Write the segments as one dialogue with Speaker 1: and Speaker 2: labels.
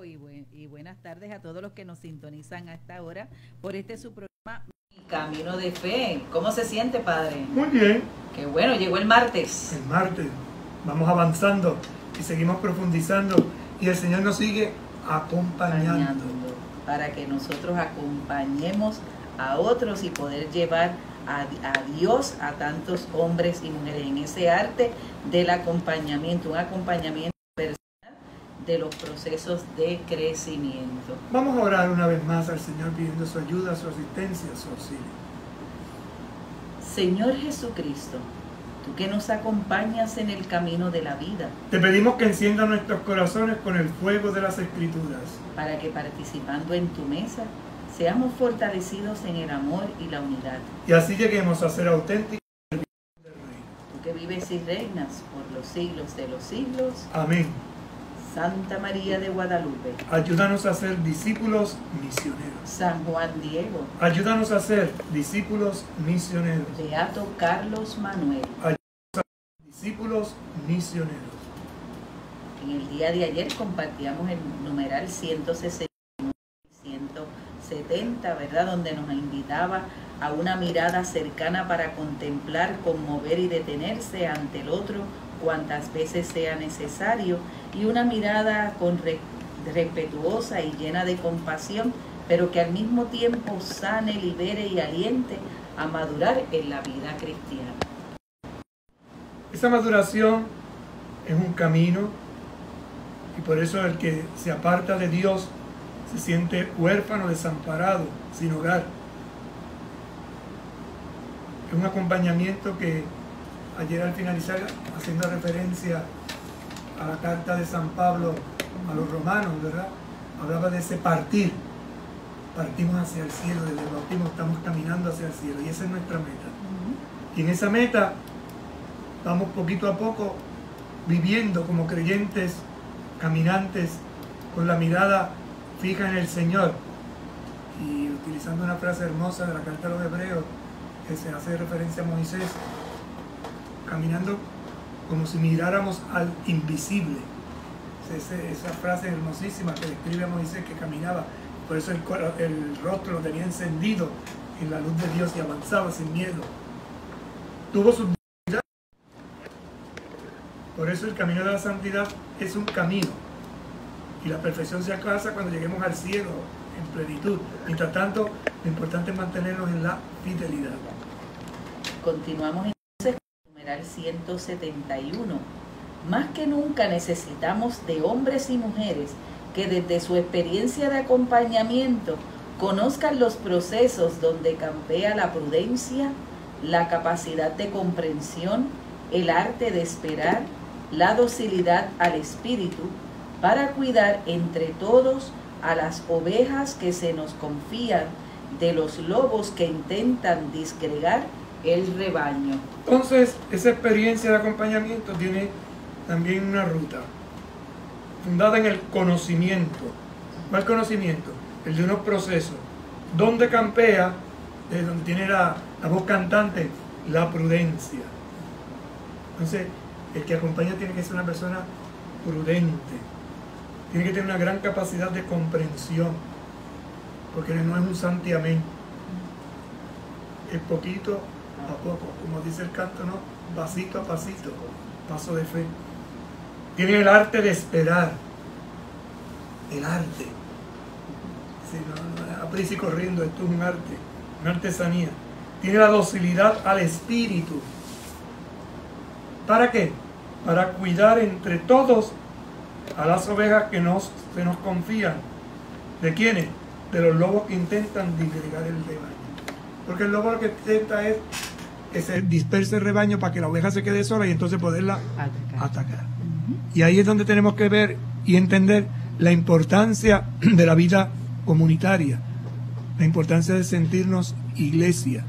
Speaker 1: y buenas tardes a todos los que nos sintonizan a esta hora por este su programa Camino de Fe. ¿Cómo se siente, padre?
Speaker 2: Muy bien.
Speaker 1: Qué bueno, llegó el martes.
Speaker 2: El martes. Vamos avanzando y seguimos profundizando y el Señor nos sigue acompañando
Speaker 1: para que nosotros acompañemos a otros y poder llevar a Dios a tantos hombres y mujeres en ese arte del acompañamiento, un acompañamiento personal de los procesos de crecimiento.
Speaker 2: Vamos a orar una vez más al Señor pidiendo su ayuda, su asistencia, su auxilio.
Speaker 1: Señor Jesucristo, tú que nos acompañas en el camino de la vida,
Speaker 2: te pedimos que encienda nuestros corazones con el fuego de las Escrituras,
Speaker 1: para que participando en tu mesa seamos fortalecidos en el amor y la unidad.
Speaker 2: Y así lleguemos a ser auténticos del Rey.
Speaker 1: Tú que vives y reinas por los siglos de los siglos.
Speaker 2: Amén.
Speaker 1: Santa María de Guadalupe,
Speaker 2: ayúdanos a ser discípulos misioneros.
Speaker 1: San Juan Diego,
Speaker 2: ayúdanos a ser discípulos misioneros.
Speaker 1: Beato Carlos Manuel,
Speaker 2: ayúdanos a ser discípulos misioneros.
Speaker 1: En el día de ayer compartíamos el numeral 160 y 170, ¿verdad? Donde nos invitaba a una mirada cercana para contemplar, conmover y detenerse ante el otro cuantas veces sea necesario, y una mirada respetuosa y llena de compasión, pero que al mismo tiempo sane, libere y aliente a madurar en la vida cristiana.
Speaker 2: Esa maduración es un camino, y por eso el que se aparta de Dios se siente huérfano, desamparado, sin hogar. Es un acompañamiento que ayer al finalizar, haciendo referencia a la carta de San Pablo a los romanos, ¿verdad? Hablaba de ese partir. Partimos hacia el cielo, desde el bautismo estamos caminando hacia el cielo y esa es nuestra meta. Y en esa meta vamos poquito a poco viviendo como creyentes, caminantes, con la mirada fija en el Señor. Y utilizando una frase hermosa de la carta a los Hebreos, que se hace referencia a Moisés, caminando como si miráramos al invisible. Esa frase hermosísima que describe a Moisés que caminaba, por eso el rostro lo tenía encendido en la luz de Dios y avanzaba sin miedo. Tuvo su dignidad. Por eso el camino de la santidad es un camino. Y la perfección se alcanza cuando lleguemos al cielo en plenitud. Mientras tanto, lo importante es mantenernos en la fidelidad.
Speaker 1: Continuamos entonces con el numeral 171. Más que nunca necesitamos de hombres y mujeres que desde su experiencia de acompañamiento conozcan los procesos donde campea la prudencia, la capacidad de comprensión, el arte de esperar, la docilidad al espíritu, para cuidar entre todos a las ovejas que se nos confían de los lobos que intentan disgregar el rebaño.
Speaker 2: Entonces, esa experiencia de acompañamiento tiene también una ruta fundada en el conocimiento. ¿Cuál conocimiento? El de unos procesos. ¿Dónde campea? De donde tiene la voz cantante, la prudencia. Entonces, el que acompaña tiene que ser una persona prudente. Tiene que tener una gran capacidad de comprensión, porque no es un santiamén. Es poquito a poco, como dice el canto, ¿no? Pasito a pasito, paso de fe. Tiene el arte de esperar. El arte. Sí, no, a prisa y corriendo, esto es un arte, una artesanía. Tiene la docilidad al espíritu. ¿Para qué? Para cuidar entre todos a las ovejas que se nos confían. ¿De quiénes? De los lobos que intentan disgregar el rebaño. Porque el lobo lo que intenta es que se disperse el rebaño para que la oveja se quede sola y entonces poderla atacar. Y ahí es donde tenemos que ver y entender la importancia de la vida comunitaria, la importancia de sentirnos iglesia,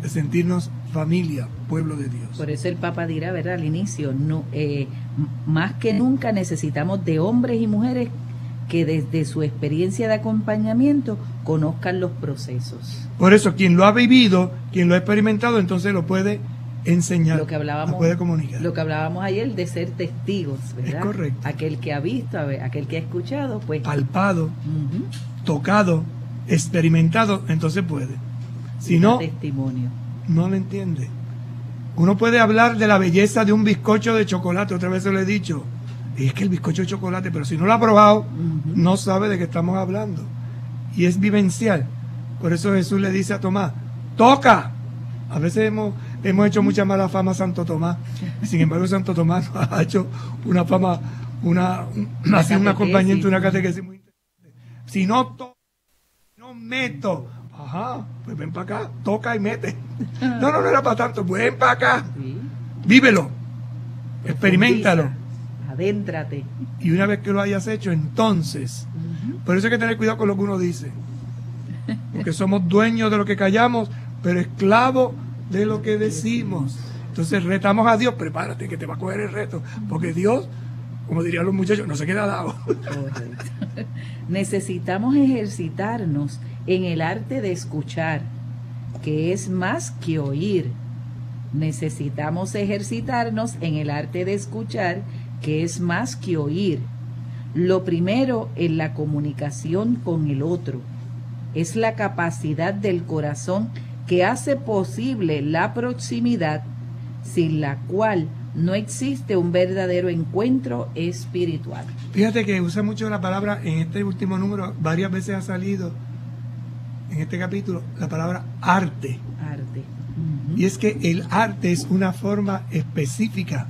Speaker 2: de sentirnos familia, pueblo de Dios.
Speaker 1: Por eso el Papa dirá, ¿verdad?, al inicio, no, más que nunca necesitamos de hombres y mujeres que desde su experiencia de acompañamiento conozcan los procesos.
Speaker 2: Por eso quien lo ha vivido, quien lo ha experimentado, entonces lo puede enseñar,
Speaker 1: lo que hablábamos,
Speaker 2: la puede comunicar.
Speaker 1: Lo que hablábamos ayer de ser testigos, ¿verdad?
Speaker 2: Es correcto.
Speaker 1: Aquel que ha visto, aquel que ha escuchado, pues
Speaker 2: palpado, tocado, experimentado, entonces puede. Si no,
Speaker 1: testimonio.
Speaker 2: No lo entiende. Uno puede hablar de la belleza de un bizcocho de chocolate, otra vez se lo he dicho. Y es que el bizcocho de chocolate, pero si no lo ha probado, no sabe de qué estamos hablando. Y es vivencial. Por eso Jesús le dice a Tomás, ¡toca! A veces hemos hecho mucha mala fama a Santo Tomás. Sin embargo, Santo Tomás ha hecho una fama, hace un acompañamiento, una catequesis muy interesante. Si no toco, no meto. Ajá, pues ven para acá, toca y mete. No era para tanto, ven para acá. Sí. Vívelo, experiméntalo.
Speaker 1: Adéntrate.
Speaker 2: Y una vez que lo hayas hecho, entonces, por eso hay que tener cuidado con lo que uno dice. Porque somos dueños de lo que callamos, pero esclavos de lo que decimos. Entonces retamos a Dios, prepárate que te va a coger el reto, porque Dios, como dirían los muchachos, no se queda dado.
Speaker 1: Necesitamos ejercitarnos en el arte de escuchar, que es más que oír. Necesitamos ejercitarnos en el arte de escuchar, que es más que oír. Lo primero en la comunicación con el otro es la capacidad del corazón que hace posible la proximidad, sin la cual no existe un verdadero encuentro espiritual.
Speaker 2: Fíjate que usa mucho la palabra, en este último número, varias veces ha salido en este capítulo, la palabra arte.
Speaker 1: Arte.
Speaker 2: Y es que el arte es una forma específica,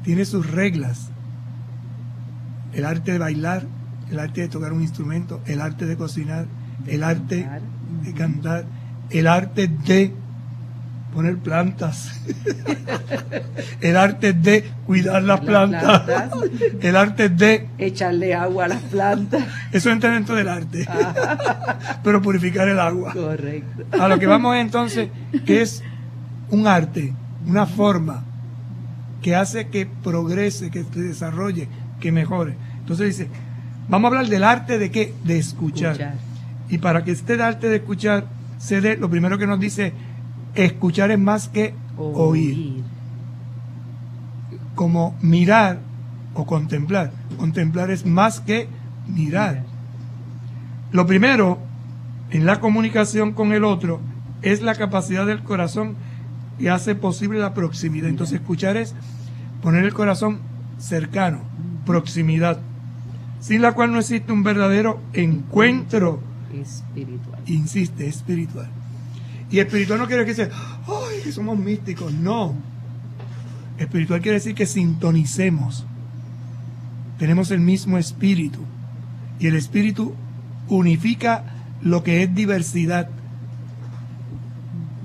Speaker 2: tiene sus reglas. El arte de bailar, el arte de tocar un instrumento, el arte de cocinar, el arte de cantar, el arte de poner plantas, el arte de cuidar las plantas, el arte de
Speaker 1: echarle agua a las plantas.
Speaker 2: Eso entra dentro del arte, pero purificar el agua.
Speaker 1: Correcto.
Speaker 2: A lo que vamos entonces, que es un arte, una forma que hace que progrese, que se desarrolle, que mejore. Entonces dice, vamos a hablar del arte de qué, de escuchar. Y para que esté el arte de escuchar se dé, lo primero que nos dice, escuchar es más que oír. Como mirar o contemplar. Contemplar es más que mirar. Lo primero en la comunicación con el otro es la capacidad del corazón que hace posible la proximidad. Entonces escuchar es poner el corazón cercano, proximidad, sin la cual no existe un verdadero encuentro
Speaker 1: espiritual.
Speaker 2: Insiste, espiritual. Y espiritual no quiere decir, ¡ay, que somos místicos! No. Espiritual quiere decir que sintonicemos. Tenemos el mismo espíritu. Y el espíritu unifica lo que es diversidad.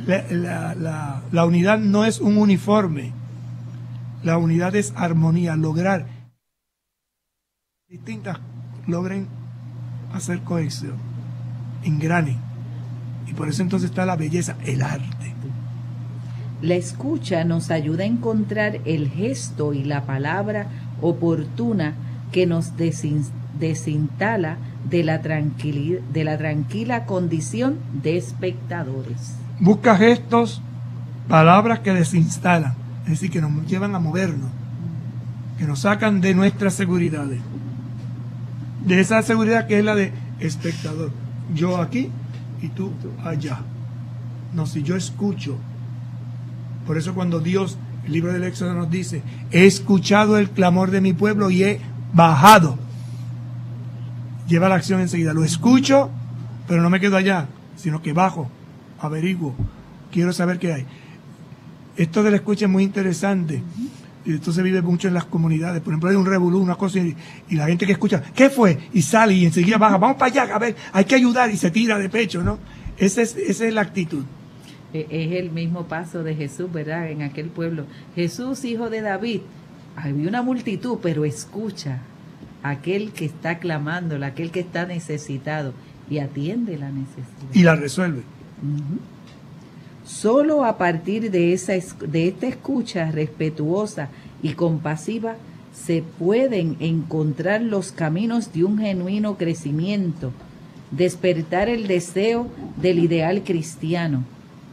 Speaker 2: La unidad no es un uniforme. La unidad es armonía, lograr distintas, logren hacer cohesión, engranen. Y por eso entonces está la belleza, el arte.
Speaker 1: La escucha nos ayuda a encontrar el gesto y la palabra oportuna que nos desinstala de la tranquila condición de espectadores.
Speaker 2: Busca gestos, palabras que desinstalan, es decir, que nos llevan a movernos, que nos sacan de nuestras seguridades, de esa seguridad que es la de espectador. Yo aquí y tú allá. No, si yo escucho. Por eso cuando Dios, el libro del Éxodo nos dice, he escuchado el clamor de mi pueblo y he bajado. Lleva la acción enseguida. Lo escucho, pero no me quedo allá, sino que bajo, averiguo, quiero saber qué hay. Esto de la escucha es muy interesante. Y esto se vive mucho en las comunidades. Por ejemplo, hay un revolú, una cosa, y la gente que escucha, ¿qué fue? Y sale y enseguida baja, vamos para allá, a ver, hay que ayudar, y se tira de pecho, ¿no? Esa es la actitud.
Speaker 1: Es el mismo paso de Jesús, ¿verdad? En aquel pueblo. Jesús, hijo de David, había una multitud, pero escucha aquel que está clamando, aquel que está necesitado, y atiende la necesidad.
Speaker 2: Y la resuelve.
Speaker 1: Solo a partir de esta escucha respetuosa y compasiva se pueden encontrar los caminos de un genuino crecimiento, despertar el deseo del ideal cristiano,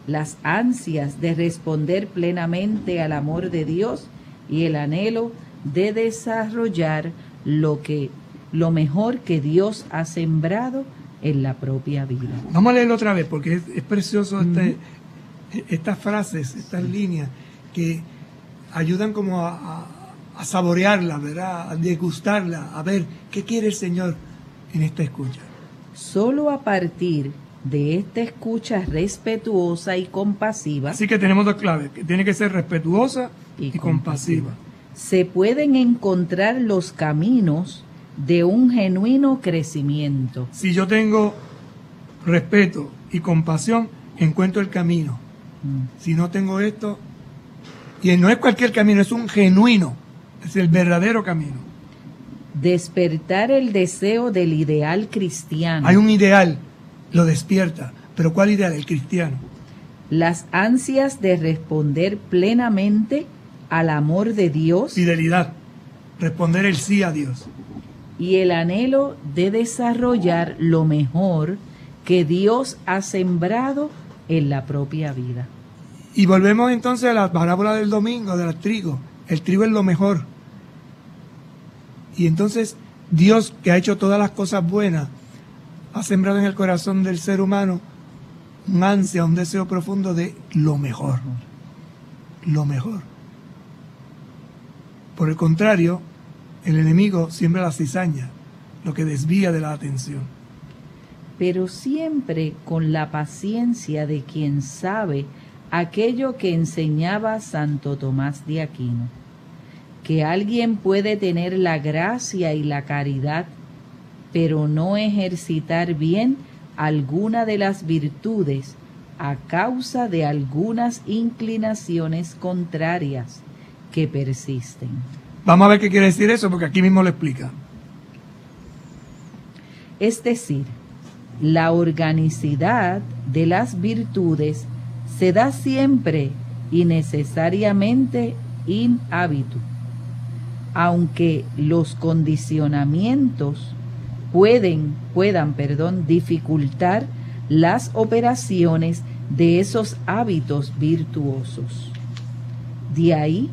Speaker 1: las ansias de responder plenamente al amor de Dios y el anhelo de desarrollar lo mejor que Dios ha sembrado en la propia vida.
Speaker 2: Vamos a leerlo otra vez porque es precioso estas frases, estas líneas que ayudan como a saborearla, ¿verdad? A degustarla, a ver qué quiere el Señor en esta escucha.
Speaker 1: Solo a partir de esta escucha respetuosa y compasiva.
Speaker 2: Así que tenemos dos claves, que tiene que ser respetuosa y compasiva.
Speaker 1: Se pueden encontrar los caminos de un genuino crecimiento.
Speaker 2: Si yo tengo respeto y compasión, encuentro el camino. Si no tengo esto, y no es cualquier camino, es un genuino, es el verdadero camino.
Speaker 1: Despertar el deseo del ideal cristiano.
Speaker 2: Hay un ideal, lo despierta, pero ¿cuál ideal? El cristiano.
Speaker 1: Las ansias de responder plenamente al amor de Dios.
Speaker 2: Fidelidad, responder el sí a Dios.
Speaker 1: Y el anhelo de desarrollar lo mejor que Dios ha sembrado en la propia vida.
Speaker 2: Y volvemos entonces a la parábola del domingo, del trigo. El trigo es lo mejor. Y entonces Dios, que ha hecho todas las cosas buenas, ha sembrado en el corazón del ser humano un ansia, un deseo profundo de lo mejor. Lo mejor. Por el contrario, el enemigo siembra la cizaña, lo que desvía de la atención.
Speaker 1: Pero siempre con la paciencia de quien sabe aquello que enseñaba Santo Tomás de Aquino, que alguien puede tener la gracia y la caridad, pero no ejercitar bien alguna de las virtudes a causa de algunas inclinaciones contrarias que persisten.
Speaker 2: Vamos a ver qué quiere decir eso, porque aquí mismo lo explica.
Speaker 1: Es decir, la organicidad de las virtudes se da siempre y necesariamente in habitu, aunque los condicionamientos puedan dificultar las operaciones de esos hábitos virtuosos. De ahí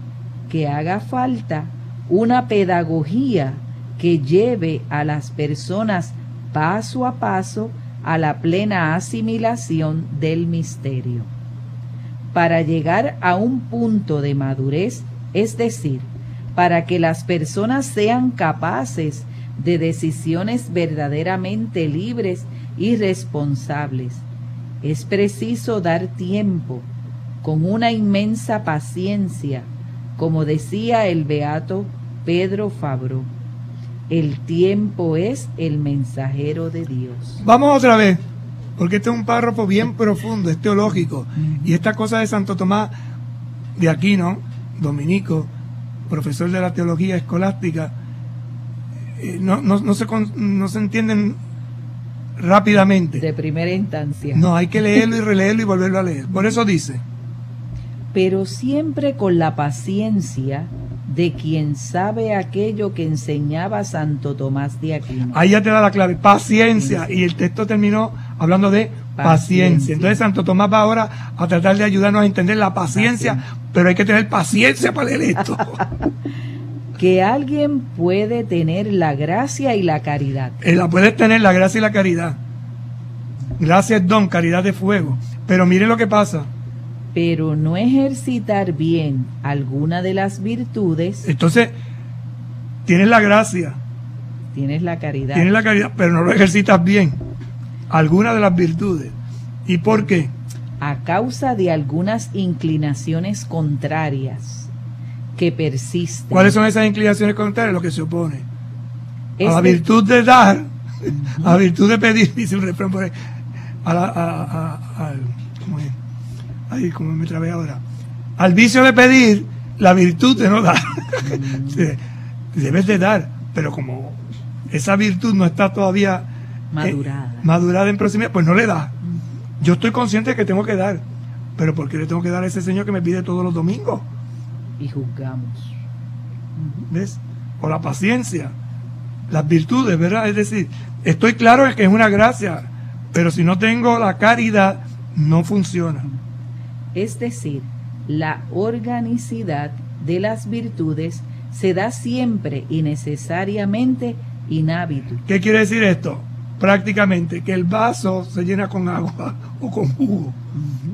Speaker 1: que haga falta una pedagogía que lleve a las personas paso a paso a la plena asimilación del misterio. Para llegar a un punto de madurez, es decir, para que las personas sean capaces de decisiones verdaderamente libres y responsables, es preciso dar tiempo, con una inmensa paciencia, como decía el beato Pedro Fabro. El tiempo es el mensajero de Dios.
Speaker 2: Vamos otra vez, porque este es un párrafo bien profundo, es teológico. Y esta cosa de Santo Tomás de Aquino, dominico, profesor de la teología escolástica, no se entienden rápidamente.
Speaker 1: De primera instancia.
Speaker 2: No, hay que leerlo y releerlo y volverlo a leer. Por eso dice:
Speaker 1: pero siempre con la paciencia de quien sabe aquello que enseñaba Santo Tomás de Aquino.
Speaker 2: Ahí ya te da la clave, paciencia. Y el texto terminó hablando de paciencia. Entonces Santo Tomás va ahora a tratar de ayudarnos a entender la paciencia, pero hay que tener paciencia para leer esto.
Speaker 1: Que alguien puede tener la gracia y la caridad.
Speaker 2: La puedes tener, la gracia y la caridad. Gracia es don, caridad es fuego. Pero miren lo que pasa.
Speaker 1: Pero no ejercitar bien alguna de las virtudes.
Speaker 2: Entonces, tienes la gracia.
Speaker 1: Tienes la caridad.
Speaker 2: Tienes la caridad, pero no lo ejercitas bien. Alguna de las virtudes. ¿Y por qué?
Speaker 1: A causa de algunas inclinaciones contrarias que persisten.
Speaker 2: ¿Cuáles son esas inclinaciones contrarias? Lo que se opone. A la virtud de dar, a la virtud de pedir, dice un refrán por ahí. ¿Cómo es? Ay, como me trabé ahora. Al vicio de pedir, la virtud de no dar. Debes de dar, pero como esa virtud no está todavía madurada en proximidad, pues no le das. Yo estoy consciente de que tengo que dar, pero ¿por qué le tengo que dar a ese señor que me pide todos los domingos?
Speaker 1: Y juzgamos.
Speaker 2: ¿Ves? O la paciencia, las virtudes, ¿verdad? Es decir, estoy claro de que es una gracia, pero si no tengo la caridad, no funciona.
Speaker 1: Es decir, la organicidad de las virtudes se da siempre y necesariamente in habitu.
Speaker 2: ¿Qué quiere decir esto? Prácticamente que el vaso se llena con agua o con jugo.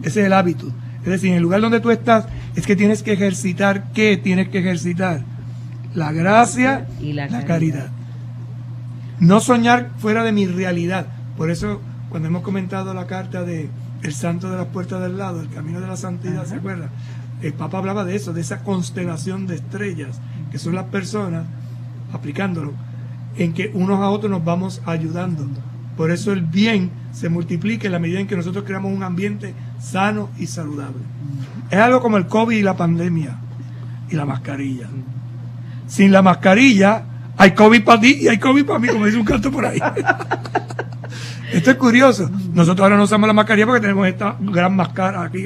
Speaker 2: Ese es el hábito. Es decir, en el lugar donde tú estás es que tienes que ejercitar. ¿Qué tienes que ejercitar? La gracia y la caridad. No soñar fuera de mi realidad. Por eso, cuando hemos comentado la carta de El Santo de las Puertas del Lado, el camino de la santidad, ¿se acuerdan? El Papa hablaba de eso, de esa constelación de estrellas, que son las personas, aplicándolo, en que unos a otros nos vamos ayudando. Por eso el bien se multiplica en la medida en que nosotros creamos un ambiente sano y saludable. Es algo como el COVID y la pandemia y la mascarilla. Sin la mascarilla hay COVID para ti y hay COVID para mí, como dice un canto por ahí. Esto es curioso. Nosotros ahora no usamos la mascarilla porque tenemos esta gran máscara aquí,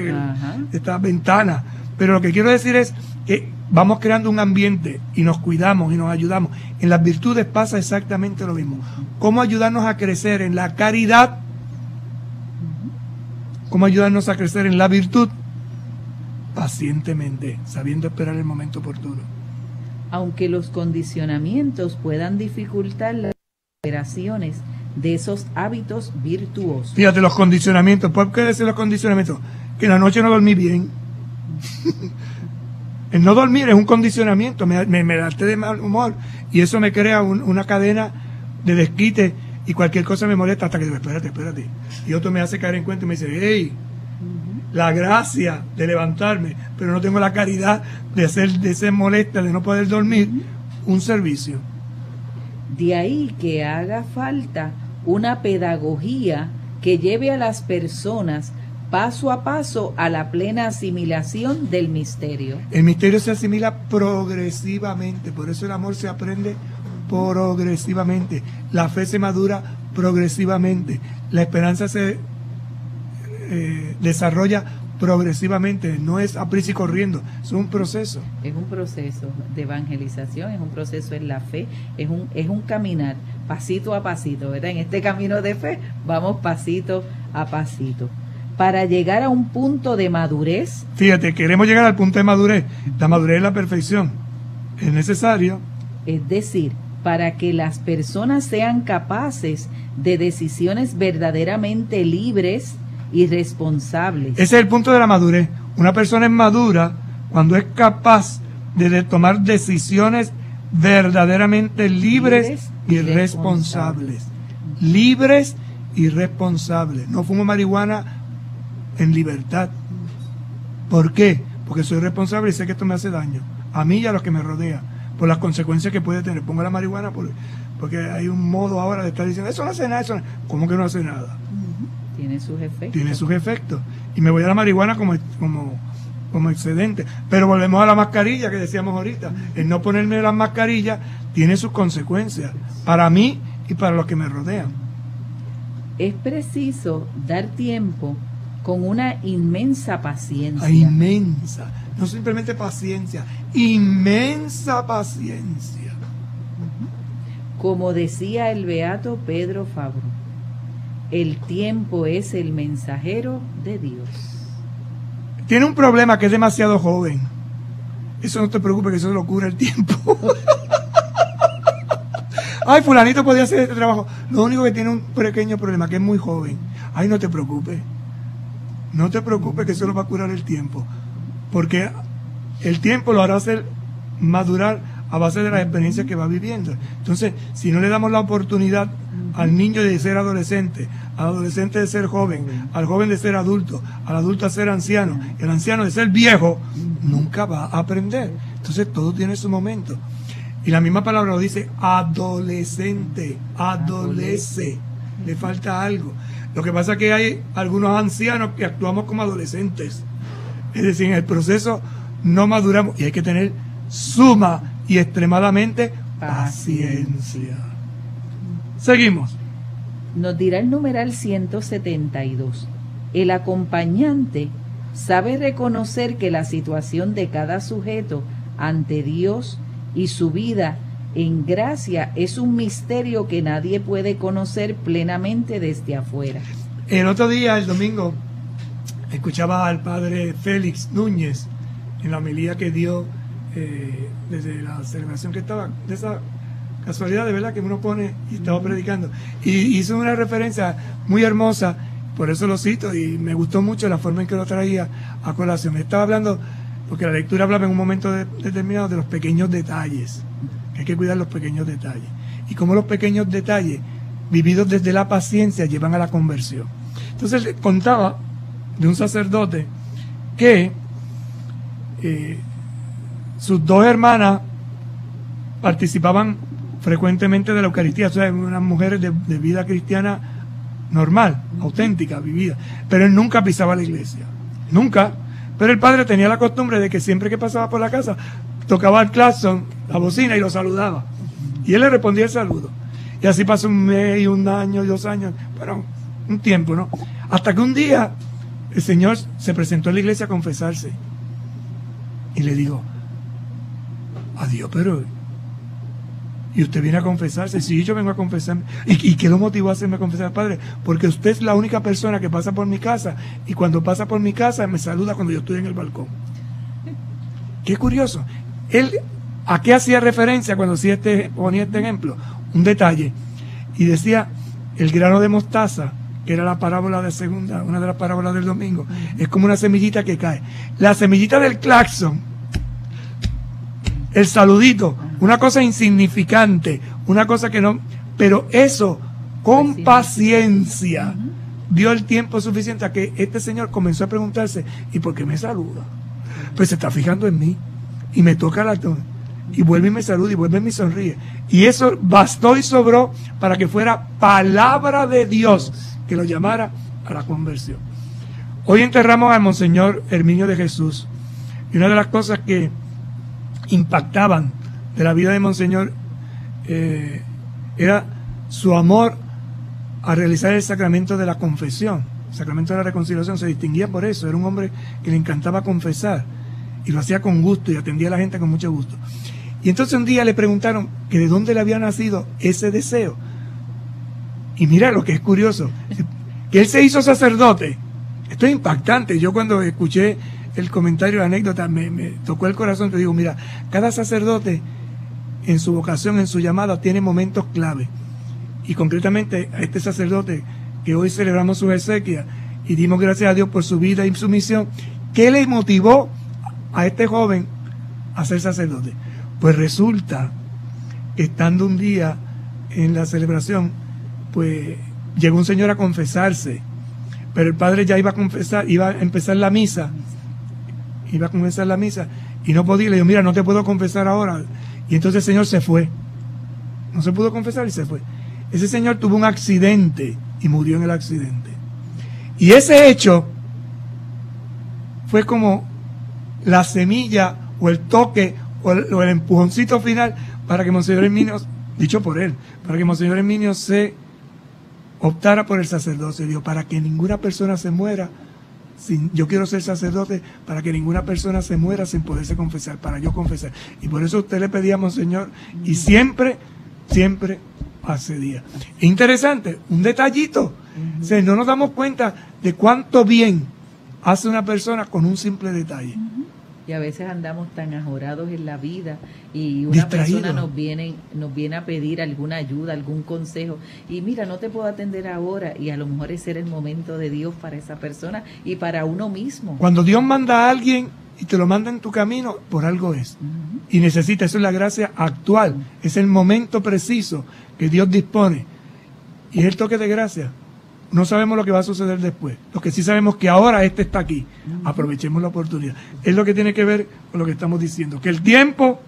Speaker 2: esta ventana. Pero lo que quiero decir es que vamos creando un ambiente y nos cuidamos y nos ayudamos. En las virtudes pasa exactamente lo mismo. ¿Cómo ayudarnos a crecer en la caridad? ¿Cómo ayudarnos a crecer en la virtud? Pacientemente, sabiendo esperar el momento oportuno.
Speaker 1: Aunque los condicionamientos puedan dificultar las operaciones de esos hábitos virtuosos.
Speaker 2: Fíjate, los condicionamientos. ¿Por qué decir los condicionamientos? Que en la noche no dormí bien. El no dormir es un condicionamiento, me darte de mal humor y eso me crea una cadena de desquite y cualquier cosa me molesta hasta que digo, espérate. Y otro me hace caer en cuenta y me dice, hey, la gracia de levantarme, pero no tengo la caridad de ser molesta, de no poder dormir, un servicio.
Speaker 1: De ahí que haga falta una pedagogía que lleve a las personas paso a paso a la plena asimilación del misterio.
Speaker 2: El misterio se asimila progresivamente, por eso el amor se aprende progresivamente, la fe se madura progresivamente, la esperanza se desarrolla progresivamente, no es a prisa y corriendo, es un proceso.
Speaker 1: Es un proceso de evangelización, es un proceso en la fe, es un caminar pasito a pasito, ¿verdad? En este camino de fe vamos pasito a pasito para llegar a un punto de madurez.
Speaker 2: Fíjate, queremos llegar al punto de madurez. La madurez es la perfección. Es necesario.
Speaker 1: Es decir, para que las personas sean capaces de decisiones verdaderamente libres y responsables.
Speaker 2: Ese es el punto de la madurez. Una persona es madura cuando es capaz de tomar decisiones verdaderamente libres y responsables. Libres y responsables. No fumo marihuana en libertad. ¿Por qué? Porque soy responsable y sé que esto me hace daño a mí y a los que me rodean, por las consecuencias que puede tener. Pongo la marihuana porque hay un modo ahora de estar diciendo eso no hace nada, eso no. ¿Cómo que no hace nada?
Speaker 1: Tiene sus efectos.
Speaker 2: Tiene sus efectos. Y me voy a la marihuana como excedente. Pero volvemos a la mascarilla que decíamos ahorita. El no ponerme las mascarillas tiene sus consecuencias para mí y para los que me rodean.
Speaker 1: Es preciso dar tiempo con una inmensa paciencia.
Speaker 2: Inmensa, no simplemente paciencia, inmensa paciencia.
Speaker 1: Como decía el beato Pedro Fabro, el tiempo es el mensajero de Dios.
Speaker 2: Tiene un problema que es demasiado joven. Eso no te preocupes, que eso lo cura el tiempo. Ay, fulanito podía hacer este trabajo. Lo único que tiene un pequeño problema, que es muy joven. Ay, no te preocupes. No te preocupes, que eso lo va a curar el tiempo. Porque el tiempo lo hará hacer madurar a base de las experiencias que va viviendo. Entonces, si no le damos la oportunidad al niño de ser adolescente, al adolescente de ser joven, al joven de ser adulto, al adulto de ser anciano, y al anciano de ser viejo, nunca va a aprender. Entonces, todo tiene su momento. Y la misma palabra lo dice, adolescente, adolece. Le falta algo. Lo que pasa es que hay algunos ancianos que actuamos como adolescentes. Es decir, en el proceso no maduramos y hay que tener suma y extremadamente paciencia. Seguimos.
Speaker 1: Nos dirá el numeral 172. El acompañante sabe reconocer que la situación de cada sujeto ante Dios y su vida en gracia es un misterio que nadie puede conocer plenamente desde afuera.
Speaker 2: El otro día, el domingo, escuchaba al padre Félix Núñez en la homilía que dio desde la celebración que estaba, de esa casualidad de verdad que uno pone y estaba predicando, y hizo una referencia muy hermosa, por eso lo cito, y me gustó mucho la forma en que lo traía a colación. Me estaba hablando, porque la lectura hablaba en un momento determinado de los pequeños detalles, que hay que cuidar los pequeños detalles, y cómo los pequeños detalles vividos desde la paciencia llevan a la conversión. Entonces le contaba de un sacerdote que sus dos hermanas participaban frecuentemente de la Eucaristía, o sea, unas mujeres de vida cristiana normal, auténtica, vivida, pero él nunca pisaba la iglesia, nunca. Pero el padre tenía la costumbre de que siempre que pasaba por la casa tocaba el claxon, la bocina, y lo saludaba, y él le respondía el saludo, y así pasó un mes, un año, 2 años, bueno, un tiempo, ¿no? Hasta que un día el Señor se presentó en la iglesia a confesarse, y le digo: adiós, pero ¿y usted viene a confesarse? Sí, yo vengo a confesarme. ¿Y qué lo motivó a hacerme confesar, padre? Porque usted es la única persona que pasa por mi casa, y cuando pasa por mi casa me saluda cuando yo estoy en el balcón. Qué curioso. Él, ¿a qué hacía referencia cuando ponía este ejemplo? Un detalle. Y decía, el grano de mostaza, que era la parábola de segunda, una de las parábolas del domingo, es como una semillita que cae. La semillita del claxon, el saludito, una cosa insignificante, una cosa que no, pero eso con paciencia dio el tiempo suficiente a que este señor comenzó a preguntarse: ¿y por qué me saluda? Pues se está fijando en mí y me toca la tonta, y vuelve y me saluda y vuelve y me sonríe, y eso bastó y sobró para que fuera palabra de Dios que lo llamara a la conversión. Hoy enterramos al Monseñor Herminio de Jesús, y una de las cosas que impactaban de la vida de Monseñor era su amor a realizar el sacramento de la confesión, el sacramento de la reconciliación. Se distinguía por eso, era un hombre que le encantaba confesar, y lo hacía con gusto y atendía a la gente con mucho gusto. Y entonces un día le preguntaron que de dónde le había nacido ese deseo, y mira lo que es curioso, que él se hizo sacerdote. Esto es impactante. Yo cuando escuché el comentario, la anécdota, me tocó el corazón. Te digo, mira, cada sacerdote en su vocación, en su llamada, tiene momentos clave, y concretamente a este sacerdote que hoy celebramos su exequia y dimos gracias a Dios por su vida y su misión, ¿qué le motivó a este joven a ser sacerdote? Pues resulta que estando un día en la celebración, pues llegó un señor a confesarse, pero el padre ya iba a confesar, iba a empezar la misa, y no podía. Le dijo: mira, no te puedo confesar ahora. Y entonces el señor se fue, no se pudo confesar y se fue. Ese señor tuvo un accidente y murió en el accidente, y ese hecho fue como la semilla o el toque o el empujoncito final para que Monseñor Herminio, dicho por él, para que Monseñor Herminio se optara por el sacerdocio. Dijo: para que ninguna persona se muera yo quiero ser sacerdote, para que ninguna persona se muera sin poderse confesar, para yo confesar. Y por eso usted le pedía a Monseñor, y siempre accedía. Interesante, un detallito. O sea, no nos damos cuenta de cuánto bien hace una persona con un simple detalle.
Speaker 1: Y a veces andamos tan ajorados en la vida, y una persona nos viene a pedir alguna ayuda, algún consejo, y mira, no te puedo atender ahora, y a lo mejor ese era el momento de Dios para esa persona y para uno mismo.
Speaker 2: Cuando Dios manda a alguien y te lo manda en tu camino, por algo es. Y necesita, eso es la gracia actual, es el momento preciso que Dios dispone, y es el toque de gracia. No sabemos lo que va a suceder después. Lo que sí sabemos es que ahora este está aquí. Aprovechemos la oportunidad. Es lo que tiene que ver con lo que estamos diciendo, que el tiempo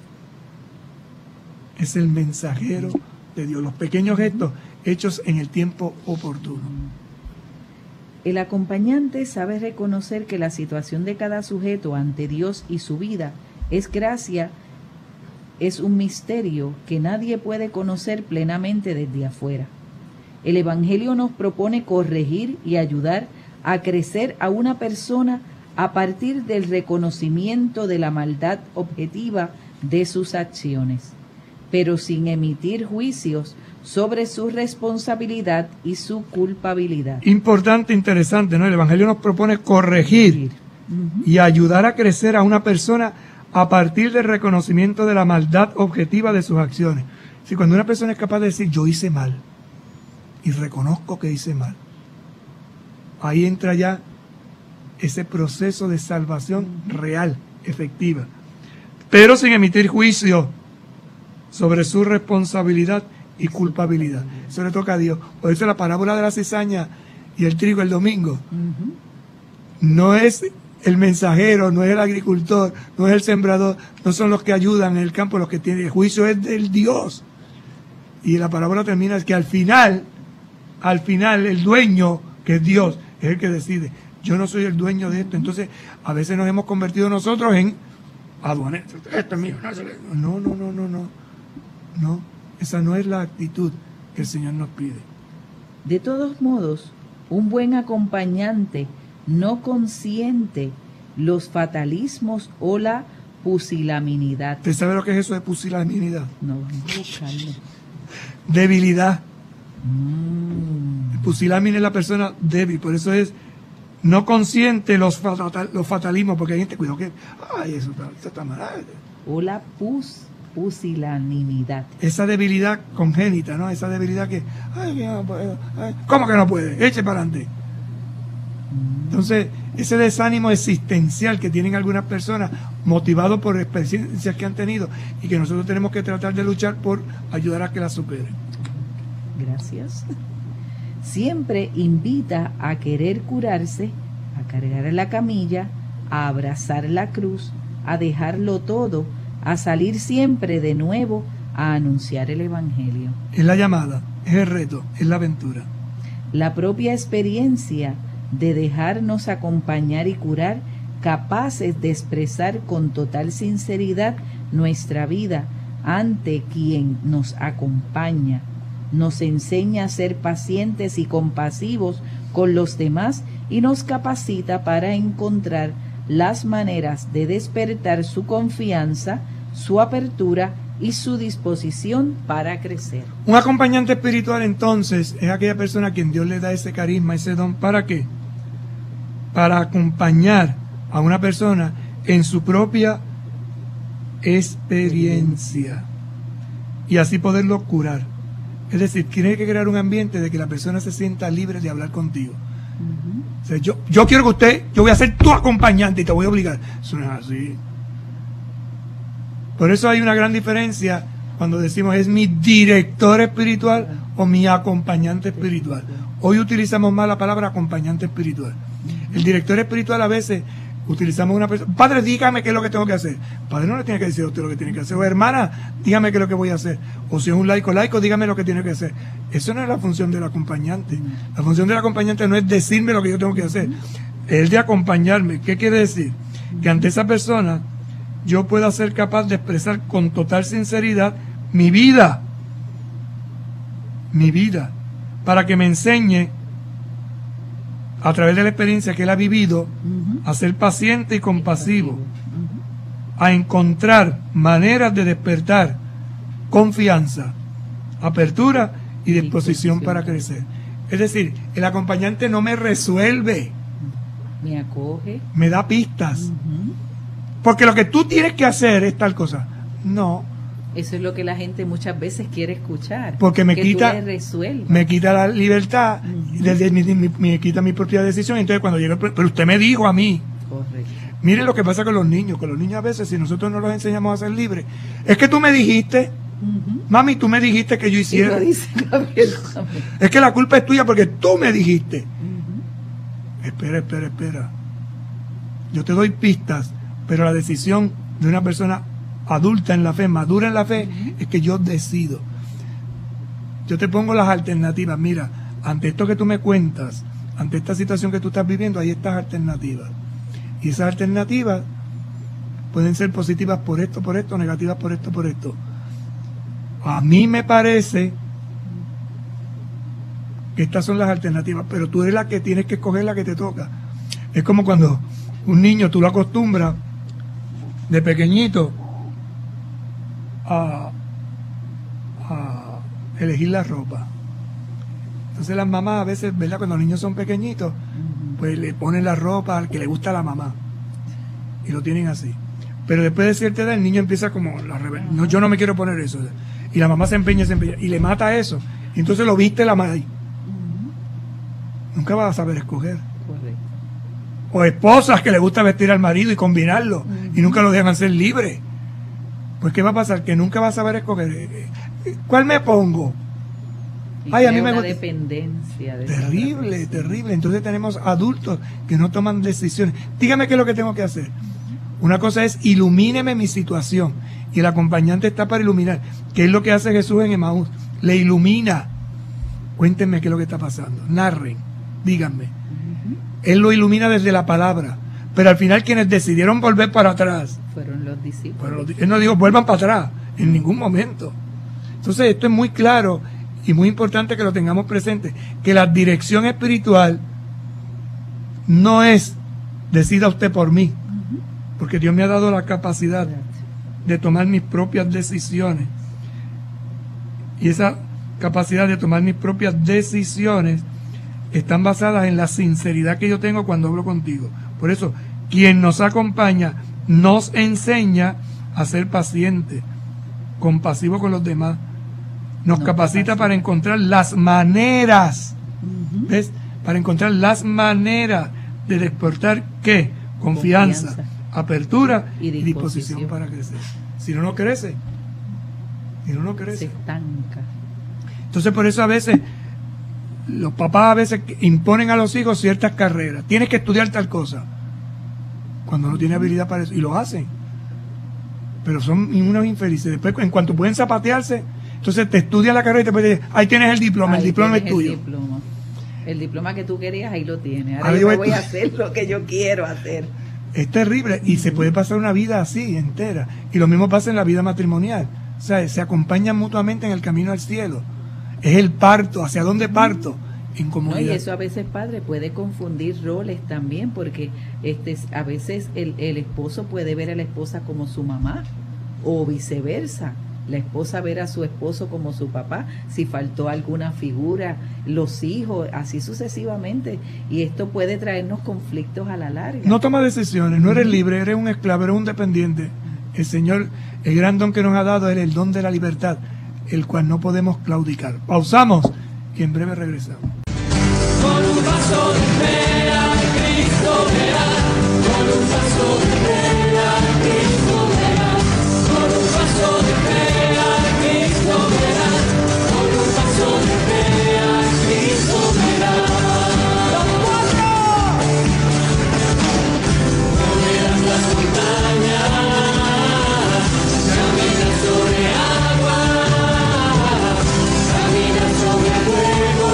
Speaker 2: es el mensajero de Dios. Los pequeños gestos hechos en el tiempo oportuno.
Speaker 1: El acompañante sabe reconocer que la situación de cada sujeto ante Dios y su vida es gracia, es un misterio que nadie puede conocer plenamente desde afuera. El Evangelio nos propone corregir y ayudar a crecer a una persona a partir del reconocimiento de la maldad objetiva de sus acciones. pero sin emitir juicios sobre su responsabilidad y su culpabilidad.
Speaker 2: Importante, interesante, ¿no? El Evangelio nos propone corregir y ayudar a crecer a una persona a partir del reconocimiento de la maldad objetiva de sus acciones. Si cuando una persona es capaz de decir, yo hice mal, y reconozco que hice mal, ahí entra ya ese proceso de salvación real, efectiva, pero sin emitir juicio sobre su responsabilidad y culpabilidad. Eso le toca a Dios. Por eso la parábola de la cizaña y el trigo el domingo no es el mensajero, no es el agricultor, no es el sembrador, no son los que ayudan en el campo, los que tienen el juicio es del Dios. Y la parábola termina es que al final el dueño, que es Dios, es el que decide. Yo no soy el dueño de esto. Entonces a veces nos hemos convertido nosotros en aduaneros. Esto es mío. No, esa no es la actitud que el Señor nos pide.
Speaker 1: De todos modos, un buen acompañante no consiente los fatalismos o la pusilanimidad.
Speaker 2: ¿Usted sabe lo que es eso de pusilanimidad?
Speaker 1: No, vamos a buscarlo.
Speaker 2: Debilidad. Pusilánime es la persona débil, por eso es no consiente los fatalismos, porque hay gente, cuidado que, ay, eso está mal.
Speaker 1: O la pusilanimidad.
Speaker 2: Esa debilidad congénita, ¿no? Esa debilidad que, ay, no puedo, ay, ¿cómo que no puede? Eche para adelante. Entonces, ese desánimo existencial que tienen algunas personas, motivado por experiencias que han tenido, y que nosotros tenemos que tratar de luchar por ayudar a que la superen.
Speaker 1: Gracias. Siempre invita a querer curarse, a cargar la camilla, a abrazar la cruz, a dejarlo todo, a salir siempre de nuevo a anunciar el Evangelio.
Speaker 2: Es la llamada, es el reto, es la aventura.
Speaker 1: La propia experiencia de dejarnos acompañar y curar, capaces de expresar con total sinceridad nuestra vida ante quien nos acompaña, nos enseña a ser pacientes y compasivos con los demás y nos capacita para encontrar las maneras de despertar su confianza, su apertura y su disposición para crecer.
Speaker 2: Un acompañante espiritual, entonces, es aquella persona a quien Dios le da ese carisma, ese don. ¿Para qué? Para acompañar a una persona en su propia experiencia y así poderlo curar. Es decir, tiene que crear un ambiente de que la persona se sienta libre de hablar contigo. O sea, yo quiero que usted, yo voy a ser tu acompañante y te voy a obligar. Eso no es así. Por eso hay una gran diferencia cuando decimos es mi director espiritual o mi acompañante espiritual. Hoy utilizamos más la palabra acompañante espiritual. El director espiritual a veces utilizamos una persona, padre, dígame qué es lo que tengo que hacer. Padre no le tiene que decir a usted lo que tiene que hacer. O hermana, dígame qué es lo que voy a hacer. O si es un laico, dígame lo que tiene que hacer. Eso no es la función del acompañante. La función del acompañante no es decirme lo que yo tengo que hacer. Es de acompañarme. ¿Qué quiere decir? Que ante esa persona yo pueda ser capaz de expresar con total sinceridad mi vida, para que me enseñe a través de la experiencia que él ha vivido a ser paciente y compasivo, a encontrar maneras de despertar confianza, apertura y disposición para crecer. Es decir, el acompañante no me resuelve,
Speaker 1: me acoge,
Speaker 2: me da pistas. Porque lo que tú tienes que hacer es tal cosa. No.
Speaker 1: Eso es lo que la gente muchas veces quiere escuchar.
Speaker 2: Porque me
Speaker 1: que
Speaker 2: quita,
Speaker 1: tú le resuelvas.
Speaker 2: Me quita la libertad, me quita mi propia decisión. Entonces cuando llega, pero usted me dijo a mí.
Speaker 1: Correcto.
Speaker 2: Miren lo que pasa con los niños. Con los niños a veces, si nosotros no los enseñamos a ser libres, es que tú me dijiste, mami, tú me dijiste que yo hiciera.
Speaker 1: Dice Gabriel,
Speaker 2: es que la culpa es tuya porque tú me dijiste. Espera. Yo te doy pistas. Pero la decisión de una persona adulta en la fe, madura en la fe, es que yo decido. Yo te pongo las alternativas. Mira, ante esto que tú me cuentas, ante esta situación que tú estás viviendo, hay estas alternativas. Y esas alternativas pueden ser positivas por esto, negativas por esto. A mí me parece que estas son las alternativas, pero tú eres la que tienes que escoger la que te toca. Es como cuando un niño tú lo acostumbras de pequeñito a elegir la ropa. Entonces las mamás a veces, ¿verdad? Cuando los niños son pequeñitos, pues le ponen la ropa al que le gusta a la mamá. Y lo tienen así. Pero después de cierta edad el niño empieza como la rebelión. No, yo no me quiero poner eso. Y la mamá se empeña y le mata eso. Y entonces lo viste la madre. Nunca vas a saber escoger.
Speaker 1: Correcto.
Speaker 2: O esposas que le gusta vestir al marido y combinarlo. Y nunca lo dejan ser libre. Pues ¿qué va a pasar? Que nunca vas a saber escoger. ¿Cuál me pongo?
Speaker 1: Ay, a mí me gusta. Dependencia.
Speaker 2: Terrible, terrible. Entonces tenemos adultos que no toman decisiones. Dígame qué es lo que tengo que hacer. Una cosa es, ilumíneme mi situación. Y el acompañante está para iluminar. ¿Qué es lo que hace Jesús en Emaús? Le ilumina. Cuéntenme qué es lo que está pasando. Narren, díganme. Él lo ilumina desde la palabra. Pero al final quienes decidieron volver para atrás
Speaker 1: fueron los discípulos.
Speaker 2: Él no dijo, vuelvan para atrás, en ningún momento. Entonces esto es muy claro y muy importante que lo tengamos presente. Que la dirección espiritual no es decida usted por mí. Porque Dios me ha dado la capacidad de tomar mis propias decisiones. Y esa capacidad de tomar mis propias decisiones están basadas en la sinceridad que yo tengo cuando hablo contigo. Por eso, quien nos acompaña nos enseña a ser paciente, compasivo con los demás. Nos capacita para encontrar las maneras, ¿ves? Para encontrar las maneras de despertar, ¿qué? Confianza, apertura y disposición para crecer. Si no, no crece. Si no, no crece.
Speaker 1: Se estanca.
Speaker 2: Entonces, por eso a veces los papás a veces imponen a los hijos ciertas carreras. Tienes que estudiar tal cosa. Cuando no tiene habilidad para eso. Y lo hacen. Pero son unos infelices. Después, en cuanto pueden zapatearse, entonces te estudian la carrera y te pueden decir, ahí tienes el diploma, el diploma es tuyo.
Speaker 1: El diploma que tú querías, ahí lo tienes. Ahora yo voy a hacer lo que yo quiero hacer.
Speaker 2: Es terrible. Y se puede pasar una vida así, entera. Y lo mismo pasa en la vida matrimonial. O sea, se acompañan mutuamente en el camino al cielo. Es el parto. ¿Hacia dónde parto? En comunidad.
Speaker 1: No, y eso a veces, padre, puede confundir roles también, porque a veces el esposo puede ver a la esposa como su mamá, o viceversa. La esposa ver a su esposo como su papá, si faltó alguna figura, los hijos, así sucesivamente. Y esto puede traernos conflictos a la larga. No
Speaker 2: toma decisiones, no eres libre, eres un esclavo, eres un dependiente. El Señor, el gran don que nos ha dado es el don de la libertad, el cual no podemos claudicar. Pausamos y en breve regresamos.
Speaker 3: Con un paso de fe a Cristo verás, con un paso de fe a Cristo verás, con un paso de fe a Cristo verás, con un paso de fe a Cristo verás. ¡Los cuatro! Moverás las montañas, caminas sobre agua, caminas sobre fuego.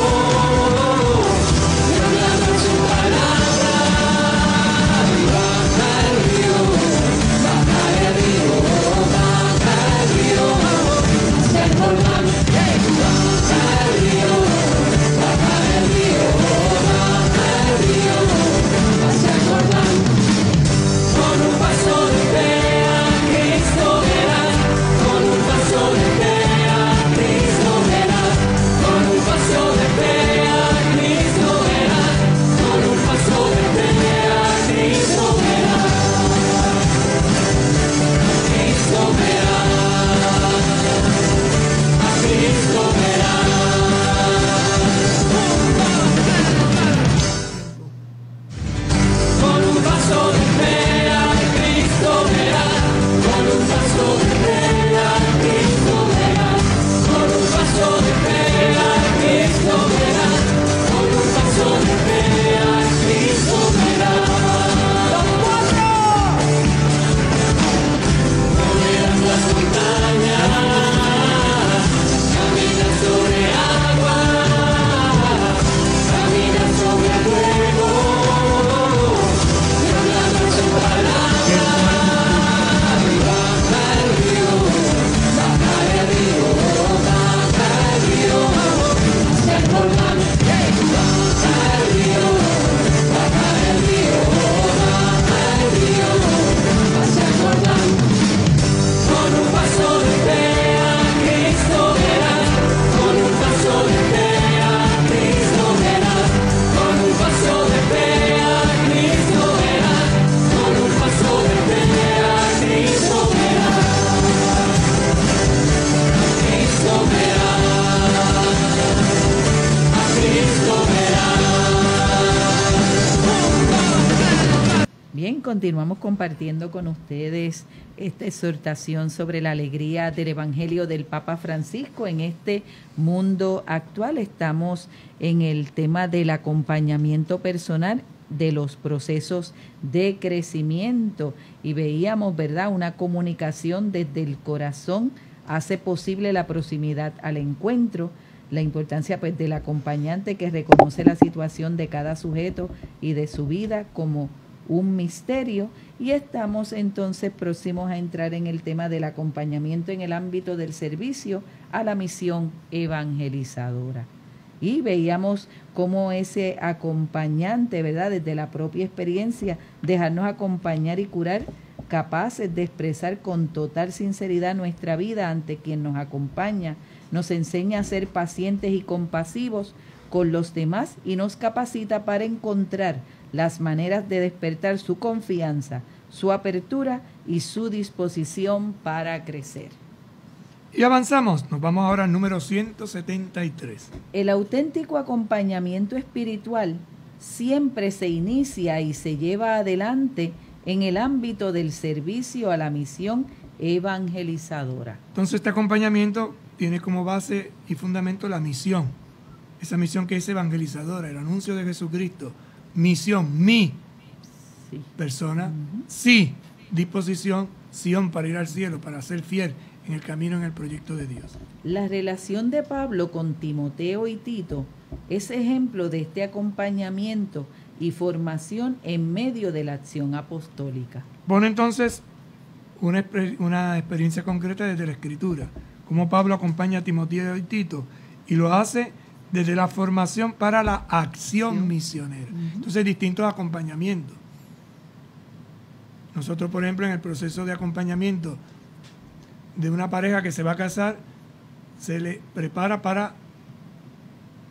Speaker 1: continuamos compartiendo con ustedes esta exhortación sobre la alegría del Evangelio del Papa Francisco en este mundo actual. Estamos en el tema del acompañamiento personal de los procesos de crecimiento y veíamos, ¿verdad?, una comunicación desde el corazón hace posible la proximidad al encuentro, la importancia pues del acompañante que reconoce la situación de cada sujeto y de su vida como un misterio, y estamos entonces próximos a entrar en el tema del acompañamiento en el ámbito del servicio a la misión evangelizadora. Y veíamos cómo ese acompañante, ¿verdad?, desde la propia experiencia, dejarnos acompañar y curar, capaces de expresar con total sinceridad nuestra vida ante quien nos acompaña, nos enseña a ser pacientes y compasivos con los demás y nos capacita para encontrar las maneras de despertar su confianza, su apertura y su disposición para crecer.
Speaker 2: Y avanzamos, nos vamos ahora al número 173.
Speaker 1: El auténtico acompañamiento espiritual siempre se inicia y se lleva adelante en el ámbito del servicio a la misión evangelizadora.
Speaker 2: Entonces este acompañamiento tiene como base y fundamento la misión, esa misión que es evangelizadora, el anuncio de Jesucristo. Misión, mi persona, sí, disposición, Sion para ir al cielo, para ser fiel en el camino, en el proyecto de Dios.
Speaker 1: La relación de Pablo con Timoteo y Tito es ejemplo de este acompañamiento y formación en medio de la acción apostólica.
Speaker 2: Pone entonces una experiencia concreta desde la Escritura, cómo Pablo acompaña a Timoteo y Tito, y lo hace desde la formación para la acción misionera. Entonces, distintos acompañamientos. Nosotros, por ejemplo, en el proceso de acompañamiento de una pareja que se va a casar, se le prepara para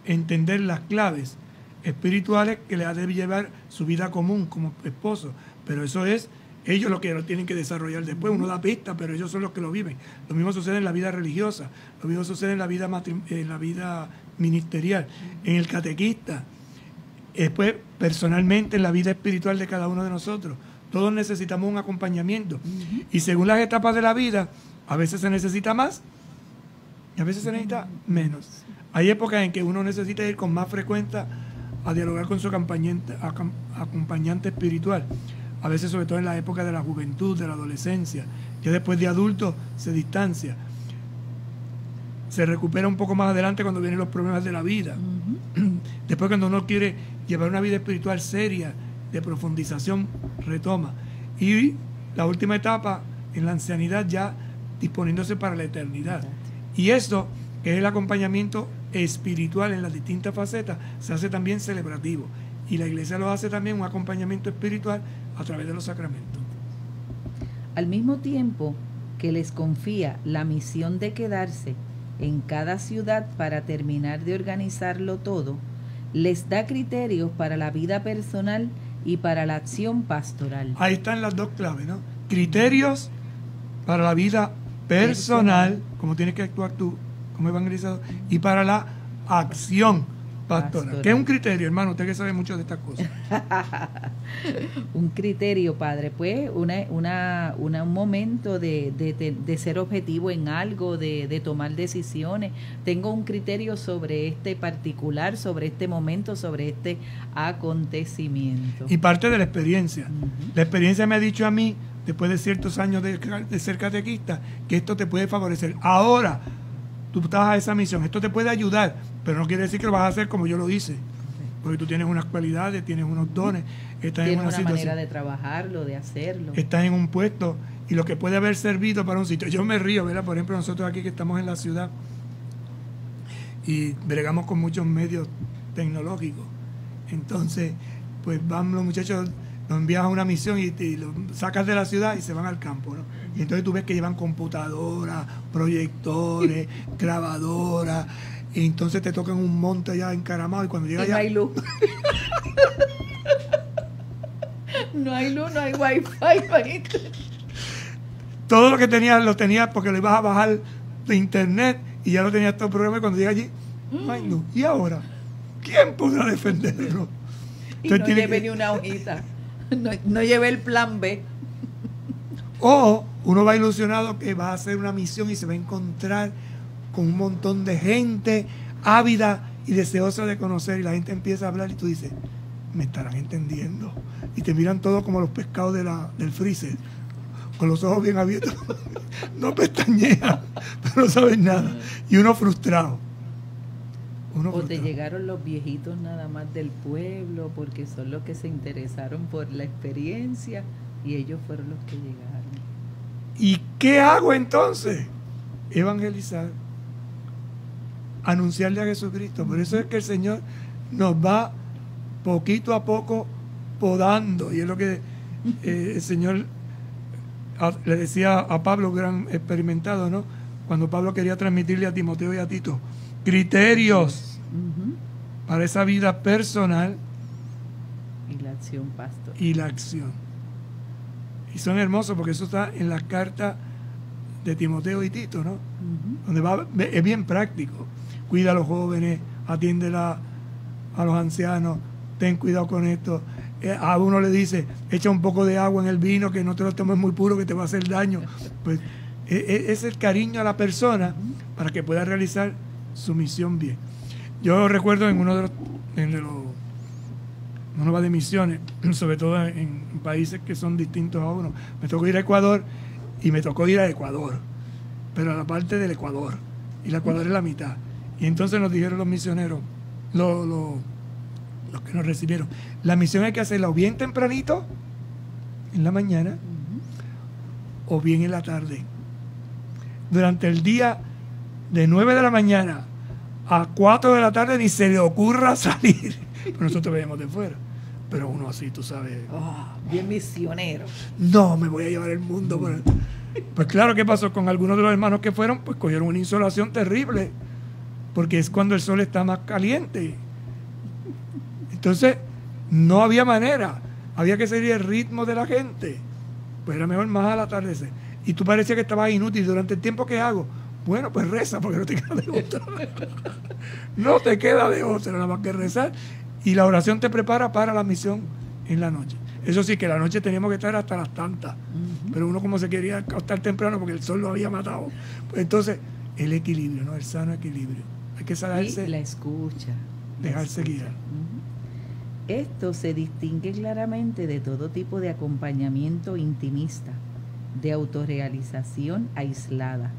Speaker 2: entender las claves espirituales que le ha de llevar su vida común como esposo. Pero eso es ellos los que lo tienen que desarrollar después. Uno da pistas, pero ellos son los que lo viven. Lo mismo sucede en la vida religiosa, lo mismo sucede en la vida ministerial, en el catequista, después personalmente en la vida espiritual de cada uno de nosotros. Todos necesitamos un acompañamiento. Y según las etapas de la vida, a veces se necesita más y a veces se necesita menos. Hay épocas en que uno necesita ir con más frecuencia a dialogar con su acompañante espiritual. A veces, sobre todo en la época de la juventud, de la adolescencia. Ya después de adulto se distancia. Se recupera un poco más adelante cuando vienen los problemas de la vida. Después, cuando uno quiere llevar una vida espiritual seria, de profundización, retoma. Y la última etapa, en la ancianidad, ya disponiéndose para la eternidad. Y esto, que es el acompañamiento espiritual en las distintas facetas, se hace también celebrativo. Y la Iglesia lo hace también un acompañamiento espiritual a través de los sacramentos.
Speaker 1: Al mismo tiempo que les confía la misión de quedarse en cada ciudad para terminar de organizarlo todo, les da criterios para la vida personal y para la acción pastoral.
Speaker 2: Ahí están las dos claves, ¿no? Criterios para la vida personal, como tienes que actuar tú como evangelizador, y para la acción pastoral. ¿Qué es un criterio, hermano? Usted que sabe mucho de estas cosas.
Speaker 1: Un criterio, padre, pues un momento de ser objetivo en algo, de tomar decisiones. Tengo un criterio sobre este particular, sobre este momento, sobre este acontecimiento.
Speaker 2: Y parte de la experiencia. La experiencia me ha dicho a mí, después de ciertos años de ser catequista, que esto te puede favorecer. Ahora, tú estás a esa misión, esto te puede ayudar, pero no quiere decir que lo vas a hacer como yo lo hice, porque tú tienes unas cualidades, tienes unos dones, estás en una situación,
Speaker 1: manera de trabajarlo, de hacerlo.
Speaker 2: Estás en un puesto y lo que puede haber servido para un sitio. Yo me río, ¿verdad? Por ejemplo, nosotros aquí que estamos en la ciudad y bregamos con muchos medios tecnológicos, entonces pues van los muchachos, los envías a una misión y los sacas de la ciudad y se van al campo, ¿no? Y entonces tú ves que llevan computadoras, proyectores, grabadoras, y entonces te tocan un monte allá encaramado y cuando llega allá...
Speaker 1: No hay luz. No hay luz, no hay wifi.
Speaker 2: Todo lo que tenías lo tenías porque lo ibas a bajar de internet y ya lo tenías todo el programa y cuando llega allí no hay luz. ¿Y ahora? ¿Quién podrá defenderlo?
Speaker 1: Y entonces no lleve ni una hojita. No llevé el plan B.
Speaker 2: O uno va ilusionado que va a hacer una misión y se va a encontrar con un montón de gente ávida y deseosa de conocer, y la gente empieza a hablar y tú dices, me estarán entendiendo, y te miran todos como los pescados del freezer, con los ojos bien abiertos, no pestañean, pero no saben nada, y uno frustrado.
Speaker 1: O te llegaron los viejitos nada más del pueblo porque son los que se interesaron por la experiencia y ellos fueron los que llegaron.
Speaker 2: ¿Y qué hago entonces? Evangelizar, anunciarle a Jesucristo. Por eso es que el Señor nos va poquito a poco podando, y es lo que el Señor le decía a Pablo, gran experimentado, ¿no? Cuando Pablo quería transmitirle a Timoteo y a Tito criterios para esa vida personal
Speaker 1: y la acción, pastor.
Speaker 2: Y la acción. Y son hermosos porque eso está en la carta de Timoteo y Tito, ¿no? Donde es bien práctico. Cuida a los jóvenes, atiende a los ancianos, ten cuidado con esto. A uno le dice, echa un poco de agua en el vino, que no te lo tomes muy puro, que te va a hacer daño. Pues es el cariño a la persona para que pueda realizar su misión bien. Yo recuerdo en uno va de misiones, sobre todo en países que son distintos a uno. Me tocó ir a Ecuador y me tocó ir a Ecuador, pero a la parte del Ecuador, y el Ecuador es la mitad. Y entonces nos dijeron los misioneros, los que nos recibieron, la misión hay que hacerla o bien tempranito, en la mañana, o bien en la tarde. Durante el día, de 9 de la mañana a 4 de la tarde, ni se le ocurra salir. Pero nosotros veníamos de fuera. Pero uno así, tú sabes.
Speaker 1: Bien misionero.
Speaker 2: No, me voy a llevar el mundo. Pues claro, ¿qué pasó? Con algunos de los hermanos que fueron, pues cogieron una insolación terrible. Porque es cuando el sol está más caliente. Entonces, no había manera. Había que seguir el ritmo de la gente. Pues era mejor más al atardecer. Y tú parecía que estabas inútil. Durante el tiempo que hago, bueno, pues reza, porque no te queda de otra. No te queda de otra, nada más que rezar. Y la oración te prepara para la misión en la noche. Eso sí, que la noche teníamos que estar hasta las tantas. Pero uno como se quería acostar temprano porque el sol lo había matado. Pues entonces, el equilibrio, ¿no? El sano equilibrio. Hay que saberse.
Speaker 1: Y la escucha.
Speaker 2: Dejarse guiar.
Speaker 1: Esto se distingue claramente de todo tipo de acompañamiento intimista, de autorrealización aislada.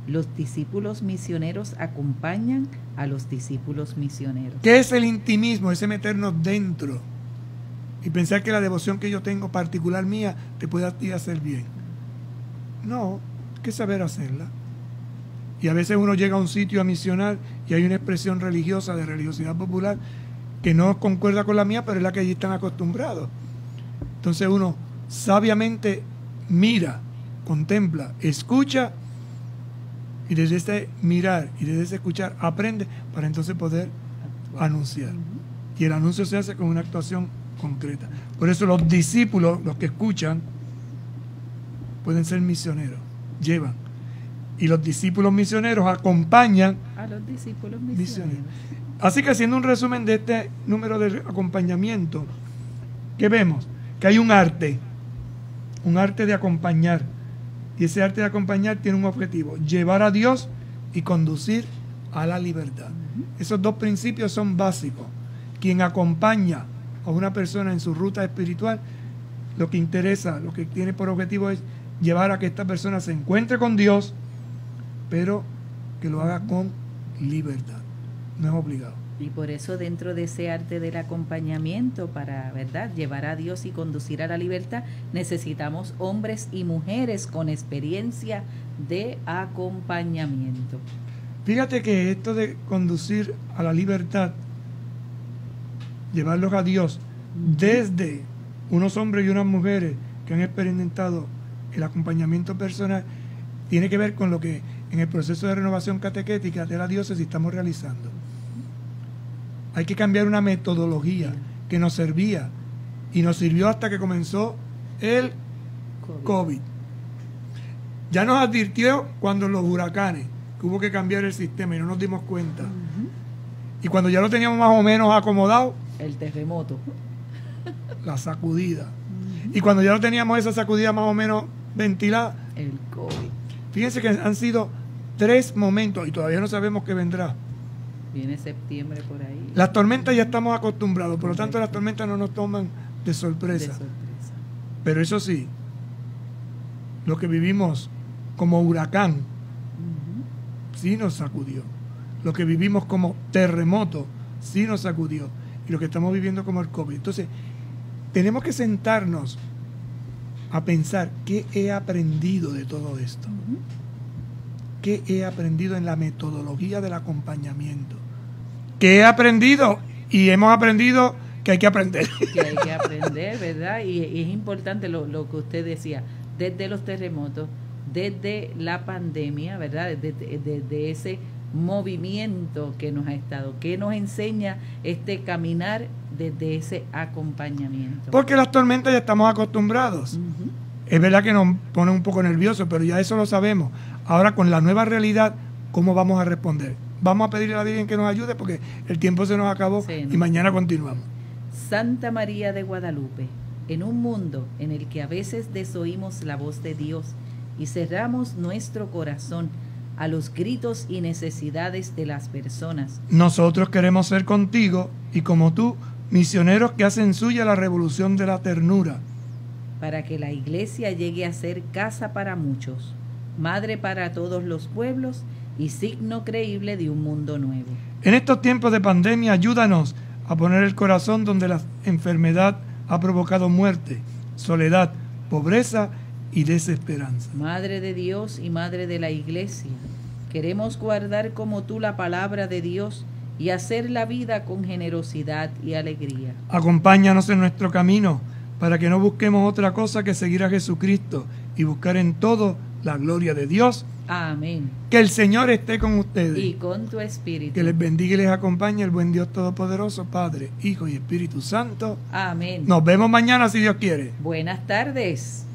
Speaker 1: Los discípulos misioneros acompañan a los discípulos misioneros.
Speaker 2: ¿Qué es el intimismo? Ese meternos dentro y pensar que la devoción que yo tengo particular mía te puede a ti hacer bien. No, hay que saber hacerla. Y a veces uno llega a un sitio a misionar y hay una expresión religiosa, de religiosidad popular, que no concuerda con la mía, pero es la que allí están acostumbrados. Entonces uno sabiamente mira, contempla, escucha, y desde este mirar y desde ese escuchar aprende para entonces poder anunciar. Y el anuncio se hace con una actuación concreta. Por eso los discípulos, los que escuchan, pueden ser misioneros, llevan. Y los discípulos misioneros acompañan
Speaker 1: a los discípulos misioneros.
Speaker 2: Así que, haciendo un resumen de este número de acompañamiento, ¿qué vemos? Que hay un arte de acompañar. Y ese arte de acompañar tiene un objetivo: llevar a Dios y conducir a la libertad. Esos dos principios son básicos. Quien acompaña a una persona en su ruta espiritual, lo que interesa, lo que tiene por objetivo es llevar a que esta persona se encuentre con Dios, pero que lo haga con libertad. No es obligado.
Speaker 1: Y por eso, dentro de ese arte del acompañamiento, para, ¿verdad?, llevar a Dios y conducir a la libertad, necesitamos hombres y mujeres con experiencia de acompañamiento.
Speaker 2: Fíjate que esto de conducir a la libertad, llevarlos a Dios, desde unos hombres y unas mujeres que han experimentado el acompañamiento personal, tiene que ver con lo que en el proceso de renovación catequética de la diócesis estamos realizando. Hay que cambiar una metodología que nos servía y nos sirvió hasta que comenzó el COVID. Ya nos advirtió cuando los huracanes, que hubo que cambiar el sistema y no nos dimos cuenta. Y cuando ya lo teníamos más o menos acomodado,
Speaker 1: el terremoto,
Speaker 2: la sacudida. Y cuando ya lo teníamos esa sacudida más o menos ventilada,
Speaker 1: El COVID.
Speaker 2: fíjense que han sido 3 momentos y todavía no sabemos qué vendrá.
Speaker 1: Viene septiembre por ahí.
Speaker 2: Las tormentas ya estamos acostumbrados, por lo tanto las tormentas no nos toman de sorpresa.
Speaker 1: De sorpresa.
Speaker 2: Pero eso sí, lo que vivimos como huracán,
Speaker 1: Ujú.
Speaker 2: sí nos sacudió. Lo que vivimos como terremoto, sí nos sacudió. Y lo que estamos viviendo como el COVID. Entonces, tenemos que sentarnos a pensar qué he aprendido de todo esto.
Speaker 1: Ujú.
Speaker 2: ¿Qué he aprendido en la metodología del acompañamiento? ¿Qué he aprendido? Y hemos aprendido que hay que aprender.
Speaker 1: Que hay que aprender, ¿verdad? Y es importante lo que usted decía, desde los terremotos, desde la pandemia, ¿verdad? Desde ese movimiento que nos ha estado, que nos enseña este caminar desde ese acompañamiento.
Speaker 2: Porque las tormentas ya estamos acostumbrados.
Speaker 1: Ujú.
Speaker 2: Es verdad que nos pone un poco nerviosos, pero ya eso lo sabemos. Ahora, con la nueva realidad, ¿cómo vamos a responder? Vamos a pedirle a la Virgen que nos ayude porque el tiempo se nos acabó
Speaker 1: Sí,
Speaker 2: y mañana continuamos.
Speaker 1: Santa María de Guadalupe, en un mundo en el que a veces desoímos la voz de Dios y cerramos nuestro corazón a los gritos y necesidades de las personas,
Speaker 2: Nosotros queremos ser contigo y como tú, misioneros que hacen suya la revolución de la ternura.
Speaker 1: para que la Iglesia llegue a ser casa para muchos, madre para todos los pueblos y signo creíble de un mundo nuevo.
Speaker 2: En estos tiempos de pandemia, ayúdanos a poner el corazón donde la enfermedad ha provocado muerte, soledad, pobreza y desesperanza.
Speaker 1: Madre de Dios y Madre de la Iglesia, queremos guardar como tú la palabra de Dios y hacer la vida con generosidad y alegría.
Speaker 2: Acompáñanos en nuestro camino para que no busquemos otra cosa que seguir a Jesucristo y buscar en todo la gloria de Dios.
Speaker 1: Amén.
Speaker 2: Que el Señor esté con ustedes.
Speaker 1: Y con tu espíritu.
Speaker 2: Que les bendiga y les acompañe el buen Dios Todopoderoso, Padre, Hijo y Espíritu Santo.
Speaker 1: Amén.
Speaker 2: Nos vemos mañana si Dios quiere.
Speaker 1: Buenas tardes.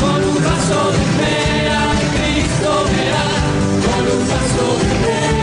Speaker 3: Con un paso de fe a Cristo verás, con un paso de fe.